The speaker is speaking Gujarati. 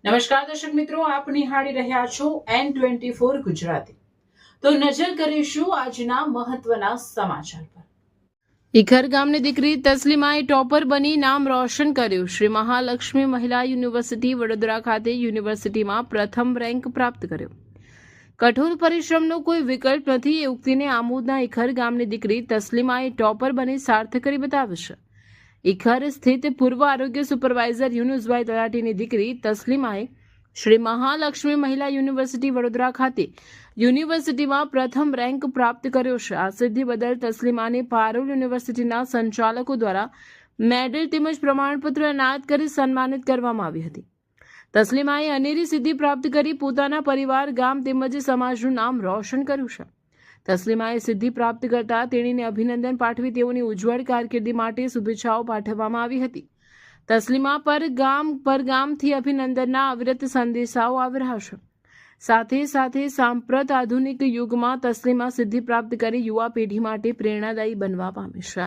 નમસ્કાર દર્શક મિત્રો, આપ નિહાળી રહ્યા છો N24 ગુજરાતી। તો નજર કરીશું આજના મહત્વના સમાચાર પર। ઇખર ગામની દીકરી તસ્લીમાએ ટોપર બની નામ રોશન કર્યું। શ્રી મહાલક્ષ્મી મહિલા યુનિવર્સિટી વડોદરા ખાતે યુનિવર્સિટીમાં પ્રથમ રેન્ક પ્રાપ્ત કર્યો। કઠોર પરિશ્રમનો કોઈ વિકલ્પ નથી એ ઉક્તિને આમોદના ઇખર ગામની દીકરી તસ્લીમાએ ટોપર બની સાર્થક કરી બતાવ્યું છે। ઇખર સ્થિત પૂર્વ આરોગ્ય સુપરવાઇઝર યુનુસભાઈ તલાટીની દીકરી તસ્લીમાએ શ્રી મહાલક્ષ્મી મહિલા યુનિવર્સિટી વડોદરા ખાતે યુનિવર્સિટીમાં પ્રથમ રેન્ક પ્રાપ્ત કર્યો છે। આ સિદ્ધિ બદલ તસ્લીમાને પારુલ યુનિવર્સિટીના સંચાલકો દ્વારા મેડલ તેમજ પ્રમાણપત્ર એનાયત કરી સન્માનિત કરવામાં આવી હતી। તસ્લીમાએ અનેરી સિદ્ધિ પ્રાપ્ત કરી પોતાના પરિવાર, ગામ તેમજ સમાજનું નામ રોશન કર્યું છે। તસ્લીમાએ સિદ્ધિ પ્રાપ્ત કરતા તેણીને અભિનંદન પાઠવી તેઓની ઉજ્જવળ કારકિર્દી માટે શુભેચ્છાઓ પાઠવવામાં આવી હતી। તસ્લીમા પર ગામથી અભિનંદનના અવિરત સંદેશાઓ આવી રહ્યા છે। સાથે સાથે સાંપ્રત આધુનિક યુગમાં તસ્લીમા સિદ્ધિ પ્રાપ્ત કરી યુવા પેઢી માટે પ્રેરણાદાયી બનવા પામી છે।